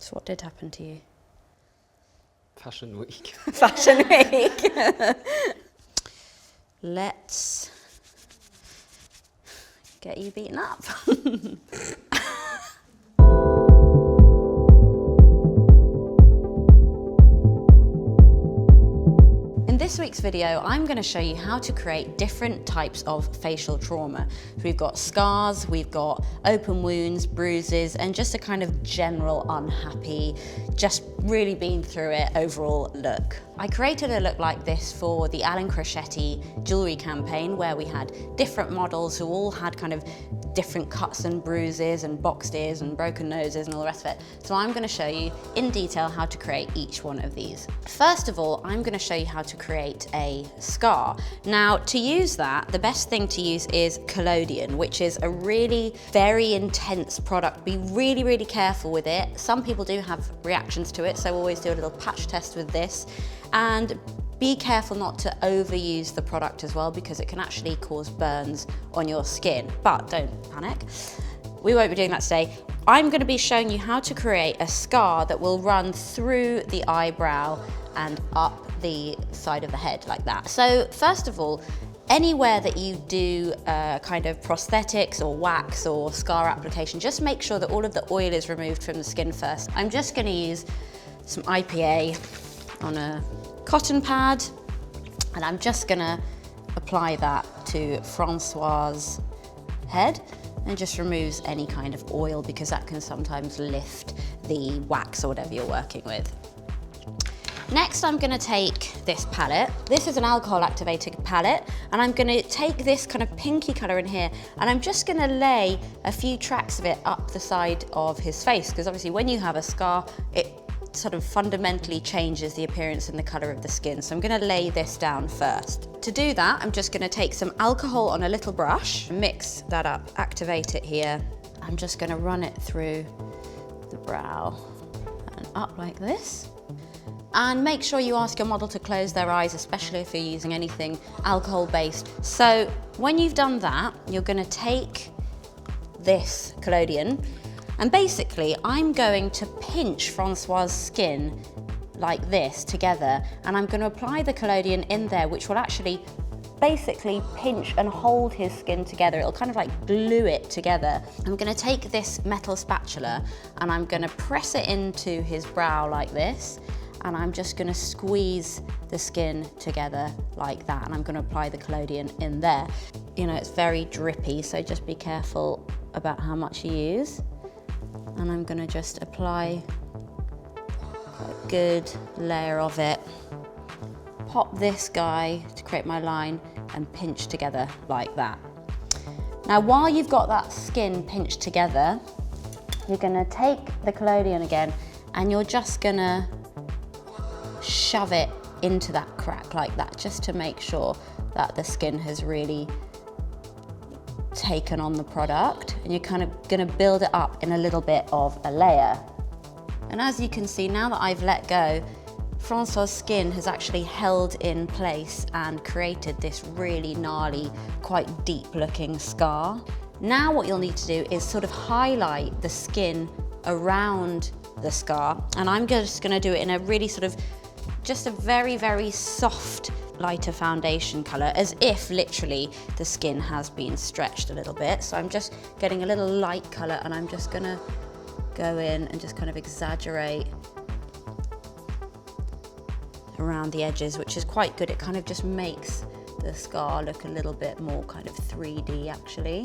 So what did happen to you? Fashion week. Fashion week. Let's get you beaten up. In this week's video, I'm going to show you how to create different types of facial trauma. So we've got scars, we've got open wounds, bruises, and just a kind of general unhappy, just really been through it overall look. I created a look like this for the Alan Crocetti jewellery campaign, where we had different models who all had kind of different cuts and bruises and boxed ears and broken noses and all the rest of it. So I'm going to show you in detail how to create each one of these. First of all, I'm going to show you how to create a scar. Now, to use that, the best thing to use is collodion, which is a really very intense product. Be really, really careful with it. Some people do have reactions to it, so always do a little patch test with this. And be careful not to overuse the product as well, because it can actually cause burns on your skin, but don't panic. We won't be doing that today. I'm going to be showing you how to create a scar that will run through the eyebrow and up the side of the head like that. So first of all, anywhere that you do kind of prosthetics or wax or scar application, just make sure that all of the oil is removed from the skin first. I'm just going to use some IPA on a cotton pad, and I'm just going to apply that to Francois's head, and just removes any kind of oil, because that can sometimes lift the wax or whatever you're working with. Next, I'm going to take this palette. This is an alcohol activated palette, and I'm going to take this kind of pinky colour in here, and I'm just going to lay a few tracks of it up the side of his face, because obviously when you have a scar, it sort of fundamentally changes the appearance and the colour of the skin. So I'm going to lay this down first. To do that, I'm just going to take some alcohol on a little brush, mix that up, activate it here. I'm just going to run it through the brow and up like this. And make sure you ask your model to close their eyes, especially if you're using anything alcohol-based. So when you've done that, you're going to take this collodion, and basically I'm going to pinch Francois's skin like this together, and I'm going to apply the collodion in there, which will actually basically pinch and hold his skin together. It'll kind of like glue it together. I'm going to take this metal spatula and I'm going to press it into his brow like this, and I'm just going to squeeze the skin together like that, and I'm going to apply the collodion in there. You know, it's very drippy, so just be careful about how much you use. And I'm going to just apply a good layer of it. Pop this guy to create my line and pinch together like that. Now, while you've got that skin pinched together, you're going to take the collodion again, and you're just going to shove it into that crack like that, just to make sure that the skin has really taken on the product, and you're kind of going to build it up in a little bit of a layer. And as you can see, now that I've let go, Francois's skin has actually held in place and created this really gnarly, quite deep looking scar. Now what you'll need to do is sort of highlight the skin around the scar, and I'm just going to do it in a really sort of just a very, very soft lighter foundation colour, as if literally the skin has been stretched a little bit. So I'm just getting a little light colour, and I'm just going to go in and just kind of exaggerate around the edges, which is quite good. It kind of just makes the scar look a little bit more kind of 3D actually.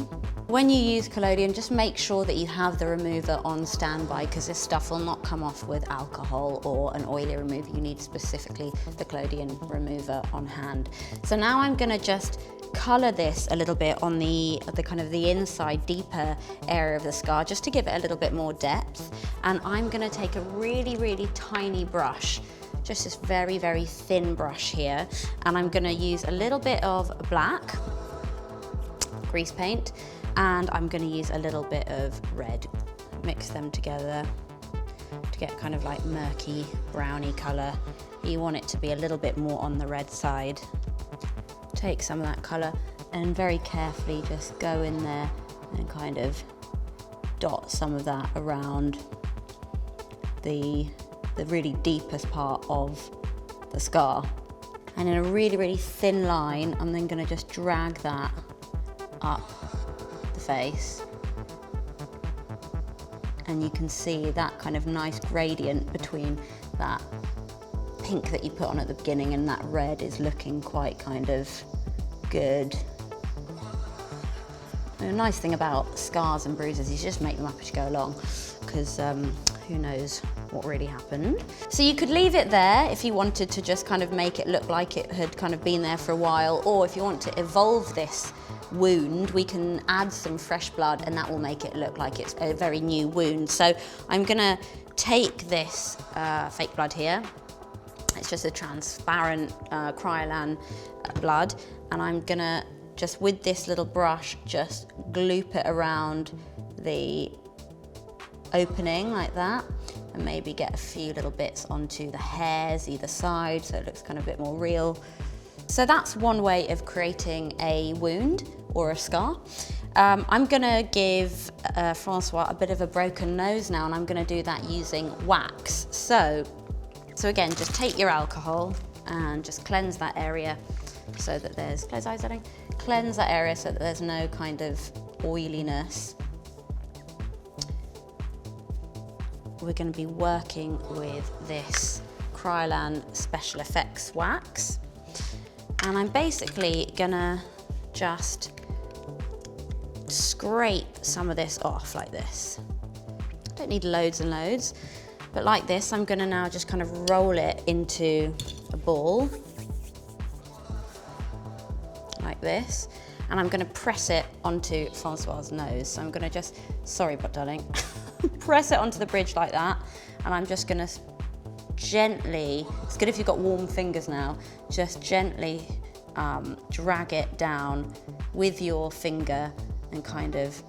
When you use collodion, just make sure that you have the remover on standby, because this stuff will not come off with alcohol or an oily remover. You need specifically the collodion remover on hand. So now I'm going to just colour this a little bit on the kind of the inside, deeper area of the scar, just to give it a little bit more depth. And I'm going to take a really, really tiny brush, just this very, very thin brush here, and I'm going to use a little bit of black grease paint, and I'm going to use a little bit of red. Mix them together to get kind of like murky browny colour. You want it to be a little bit more on the red side. Take some of that colour and very carefully just go in there and kind of dot some of that around the really deepest part of the scar. And in a really, really thin line, I'm then gonna just drag that up the face. And you can see that kind of nice gradient between that pink that you put on at the beginning and that red is looking quite kind of good. And the nice thing about scars and bruises is you just make them up as you go along, because who knows what really happened. So you could leave it there if you wanted to just kind of make it look like it had kind of been there for a while, or if you want to evolve this wound, we can add some fresh blood and that will make it look like it's a very new wound. So I'm gonna take this fake blood here. It's just a transparent cryolan blood, and I'm gonna just with this little brush just gloop it around the opening like that, and maybe get a few little bits onto the hairs either side so it looks kind of a bit more real. So that's one way of creating a wound or a scar. I'm gonna give Francois a bit of a broken nose now, and I'm gonna do that using wax. So again, just take your alcohol and just cleanse that area so that there's, close eyes, darling. Cleanse that area so that there's no kind of oiliness. We're gonna be working with this Kryolan Special Effects wax. And I'm basically gonna just scrape some of this off like this. Don't need loads and loads, but like this, I'm gonna now just kind of roll it into a ball, like this, and I'm gonna press it onto Francois' nose. So I'm gonna just, sorry, but darling, press it onto the bridge like that, and I'm just gonna gently, it's good if you've got warm fingers now, just gently drag it down with your finger and kind of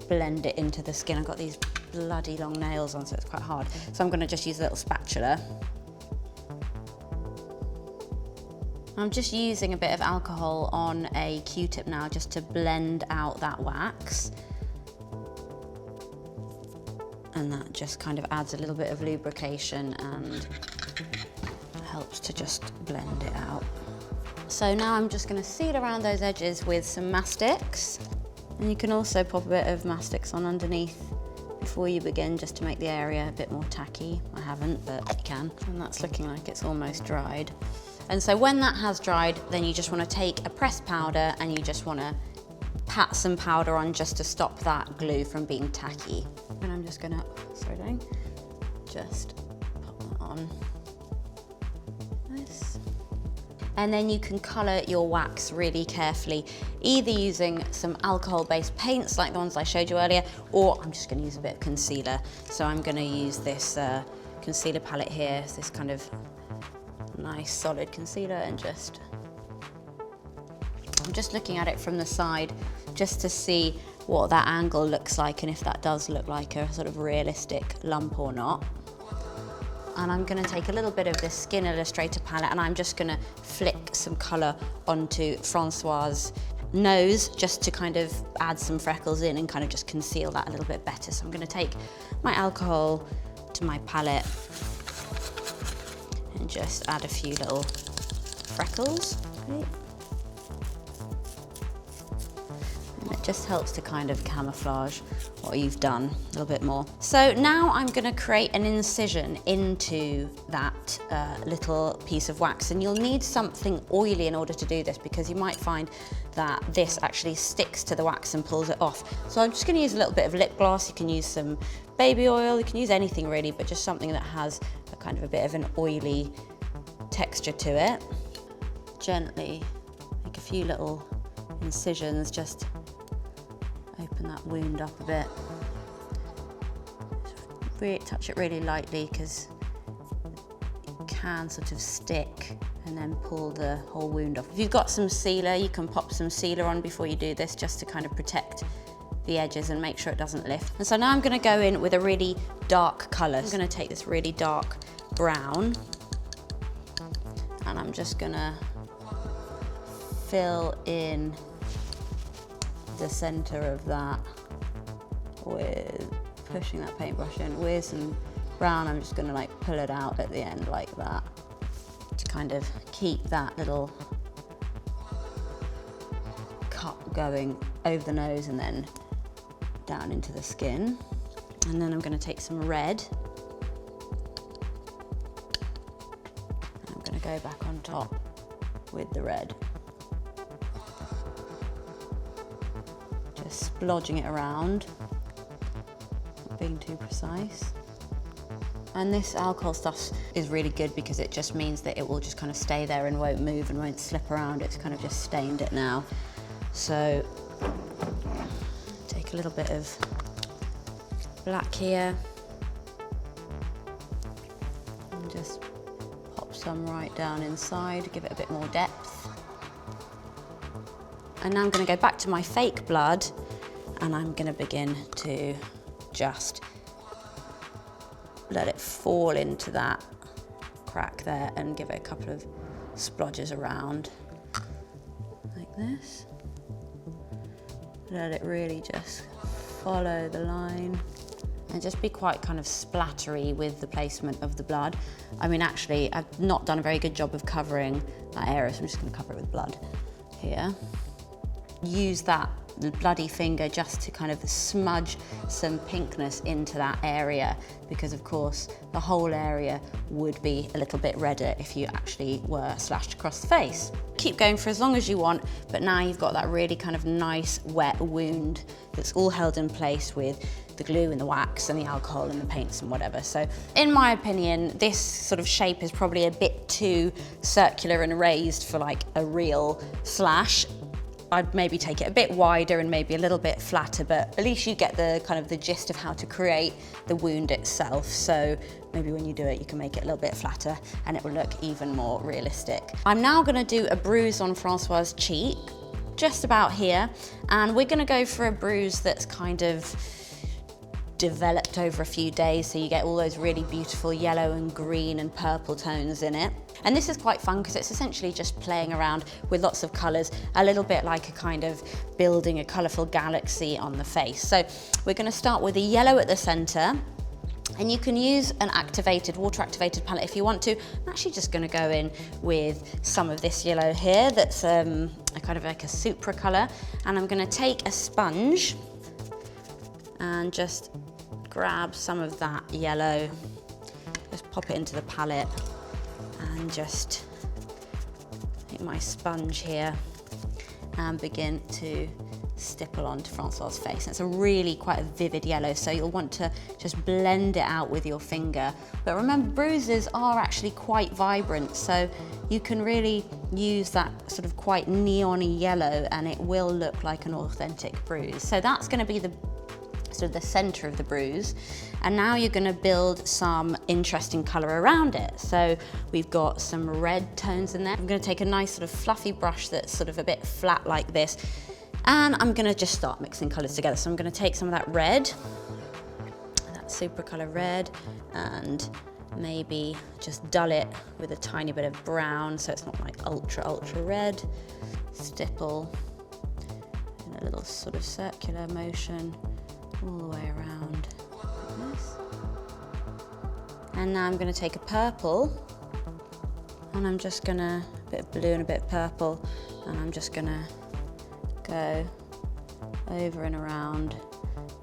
blend it into the skin. I've got these bloody long nails on, so it's quite hard. So I'm gonna just use a little spatula. I'm just using a bit of alcohol on a Q-tip now just to blend out that wax. And that just kind of adds a little bit of lubrication and helps to just blend it out. So now I'm just gonna seal around those edges with some mastics. And you can also pop a bit of mastics on underneath before you begin, just to make the area a bit more tacky. I haven't, but you can. And that's looking like it's almost dried. And so when that has dried, then you just wanna take a pressed powder and you just wanna pat some powder on just to stop that glue from being tacky. And I'm just gonna, sorry darling, just pop that on. Nice. And then you can colour your wax really carefully, either using some alcohol-based paints like the ones I showed you earlier, or I'm just gonna use a bit of concealer. So I'm gonna use this concealer palette here, it's this kind of nice solid concealer, and just, I'm just looking at it from the side just to see what that angle looks like and if that does look like a sort of realistic lump or not. And I'm gonna take a little bit of this Skin Illustrator palette and I'm just gonna flick some color onto Francois' nose just to kind of add some freckles in and kind of just conceal that a little bit better. So I'm gonna take my alcohol to my palette and just add a few little freckles. Right. And it just helps to kind of camouflage what you've done a little bit more. So now I'm gonna create an incision into that little piece of wax, and you'll need something oily in order to do this, because you might find that this actually sticks to the wax and pulls it off. So I'm just gonna use a little bit of lip gloss. You can use some baby oil, you can use anything really, but just something that has a kind of a bit of an oily texture to it. Gently make a few little incisions, just open that wound up a bit. Really touch it really lightly, because it can sort of stick and then pull the whole wound off. If you've got some sealer, you can pop some sealer on before you do this, just to kind of protect the edges and make sure it doesn't lift. And so now I'm gonna go in with a really dark color. I'm gonna take this really dark brown and I'm just gonna fill in the center of that with pushing that paintbrush in with some brown, I'm just gonna like pull it out at the end like that to kind of keep that little cut going over the nose and then down into the skin. And then I'm gonna take some red. And I'm gonna go back on top with the red. Just splodging it around, not being too precise. And this alcohol stuff is really good because it just means that it will just kind of stay there and won't move and won't slip around. It's kind of just stained it now. So take a little bit of black here and just pop some right down inside, give it a bit more depth. And now I'm going to go back to my fake blood and I'm going to begin to just let it fall into that crack there and give it a couple of splodges around like this. Let it really just follow the line and just be quite kind of splattery with the placement of the blood. I mean, actually, I've not done a very good job of covering that area, so I'm just going to cover it with blood here. Use that bloody finger just to kind of smudge some pinkness into that area, because of course the whole area would be a little bit redder if you actually were slashed across the face. Keep going for as long as you want, but now you've got that really kind of nice wet wound that's all held in place with the glue and the wax and the alcohol and the paints and whatever. So in my opinion, this sort of shape is probably a bit too circular and raised for like a real slash. I'd maybe take it a bit wider and maybe a little bit flatter, but at least you get the kind of the gist of how to create the wound itself. So maybe when you do it, you can make it a little bit flatter and it will look even more realistic. I'm now gonna do a bruise on Francois's cheek, just about here. And we're gonna go for a bruise that's kind of developed over a few days, so you get all those really beautiful yellow and green and purple tones in it. And this is quite fun because it's essentially just playing around with lots of colours, a little bit like a kind of building a colourful galaxy on the face. So we're going to start with a yellow at the centre, and you can use an activated, water activated palette if you want to. I'm actually just going to go in with some of this yellow here that's a kind of like a supra colour, and I'm going to take a sponge and just grab some of that yellow, just pop it into the palette and just take my sponge here and begin to stipple onto Francois's face. It's a really quite a vivid yellow, so you'll want to just blend it out with your finger. But remember, bruises are actually quite vibrant, so you can really use that sort of quite neon-y yellow and it will look like an authentic bruise. So that's going to be the sort of the center of the bruise. And now you're going to build some interesting color around it. So we've got some red tones in there. I'm going to take a nice sort of fluffy brush that's sort of a bit flat like this, and I'm going to just start mixing colors together. So I'm going to take some of that red, that super color red, and maybe just dull it with a tiny bit of brown so it's not like ultra red. Stipple in a little sort of circular motion all the way around like this. And now I'm going to take a purple, and I'm just going to, a bit of blue and a bit of purple, and I'm just going to go over and around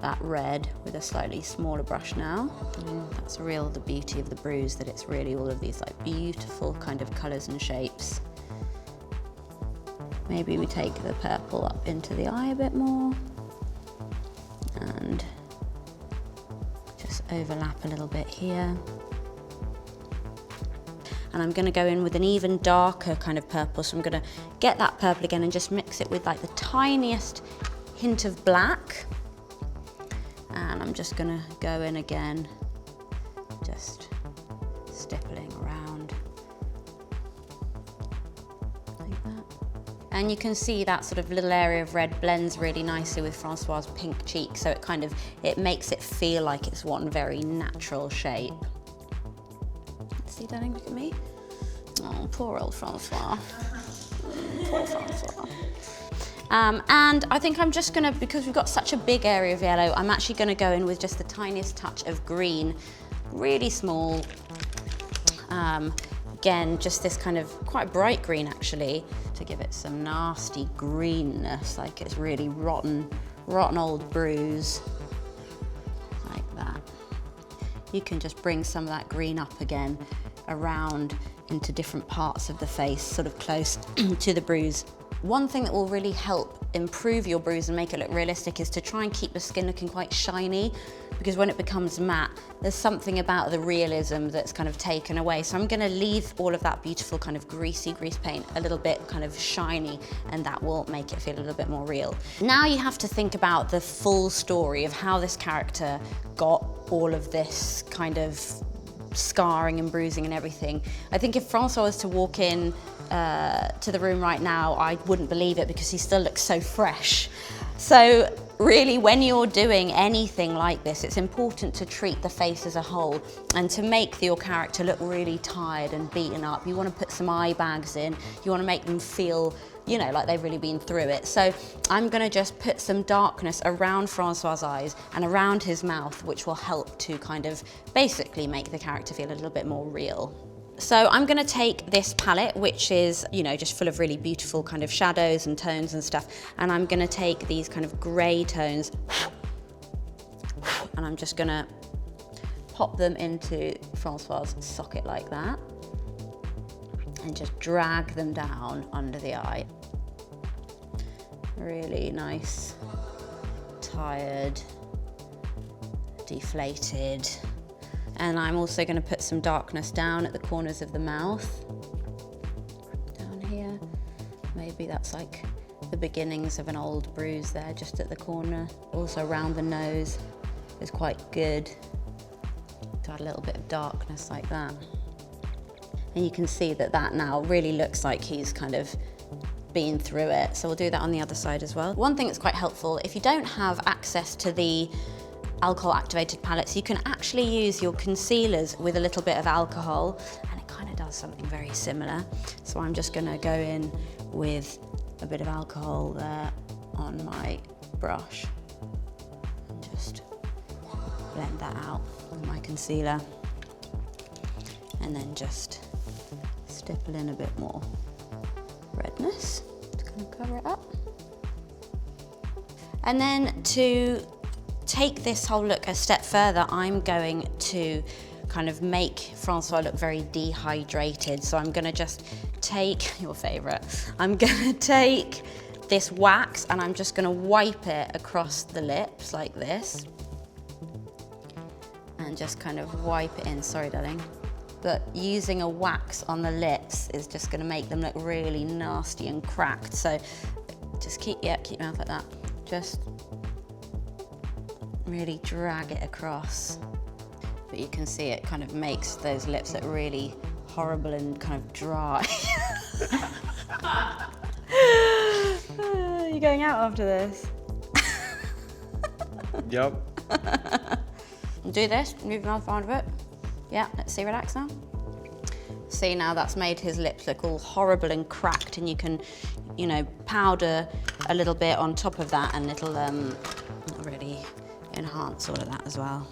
that red with a slightly smaller brush now. And that's the beauty of the bruise, that it's really all of these like beautiful kind of colours and shapes. Maybe we take the purple up into the eye a bit more and just overlap a little bit here. And I'm going to go in with an even darker kind of purple, so I'm going to get that purple again and just mix it with like the tiniest hint of black. And I'm just going to go in again, just stippling around like that. And you can see that sort of little area of red blends really nicely with Francois's pink cheek, so it makes it feel like it's one very natural shape. See, darling, look at me. Oh, poor old Francois. Poor Francois. And I think I'm just gonna, because we've got such a big area of yellow, I'm actually gonna go in with just the tiniest touch of green really small. Again, just this kind of quite bright green actually, to give it some nasty greenness, like it's really rotten old bruise, like that. You can just bring some of that green up again around into different parts of the face, sort of close to the bruise. One thing that will really help improve your bruise and make it look realistic is to try and keep the skin looking quite shiny, because when it becomes matte, there's something about the realism that's kind of taken away. So I'm gonna leave all of that beautiful kind of greasy grease paint a little bit kind of shiny, and that will make it feel a little bit more real. Now you have to think about the full story of how this character got all of this kind of scarring and bruising and everything. I think if Francois was to walk in to the room right now, I wouldn't believe it, because he still looks so fresh. So really, when you're doing anything like this, it's important to treat the face as a whole, and to make your character look really tired and beaten up. You want to put some eye bags in, you want to make them feel, you know, like they've really been through it. So I'm going to just put some darkness around Francois' eyes and around his mouth, which will help to kind of basically make the character feel a little bit more real. So I'm going to take this palette, which is, you know, just full of really beautiful kind of shadows and tones and stuff, and I'm going to take these kind of grey tones and I'm just going to pop them into Francois' socket like that and just drag them down under the eye. Really nice, tired, deflated. And I'm also going to put some darkness down at the corners of the mouth, down here. Maybe that's like the beginnings of an old bruise there, just at the corner. Also around the nose is quite good to add a little bit of darkness like that. And you can see that that now really looks like he's kind of been through it. So we'll do that on the other side as well. One thing that's quite helpful, if you don't have access to the alcohol activated palettes, you can actually use your concealers with a little bit of alcohol, and it kind of does something very similar. So I'm just going to go in with a bit of alcohol there on my brush and just blend that out with my concealer, and then just stipple in a bit more redness to kind of cover it up. And then to take this whole look a step further, I'm going to kind of make Francois look very dehydrated. So I'm going to just take your favorite. I'm going to take this wax and I'm just going to wipe it across the lips like this, and just kind of wipe it in. Sorry, darling. But using a wax on the lips is just going to make them look really nasty and cracked. So just keep your mouth like that. Just really drag it across. But you can see it kind of makes those lips look really horrible and kind of dry. Are you going out after this? Yep. Do this, move your mouth around a bit. Yeah, let's see, relax now. See, now that's made his lips look all horrible and cracked, and you can, you know, powder a little bit on top of that, and it'll really enhance all of that as well.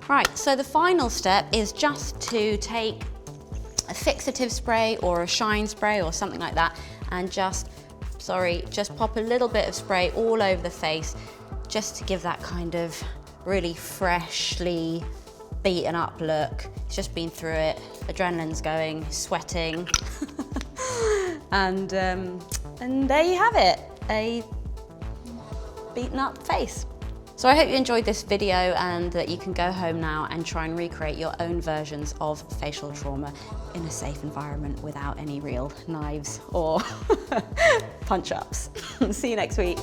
Right, so the final step is just to take a fixative spray or a shine spray or something like that, and just pop a little bit of spray all over the face, just to give that kind of really freshly beaten up look. He's just been through it, adrenaline's going, sweating, and there you have it, a beaten up face. So I hope you enjoyed this video and that you can go home now and try and recreate your own versions of facial trauma in a safe environment without any real knives or punch-ups. See you next week.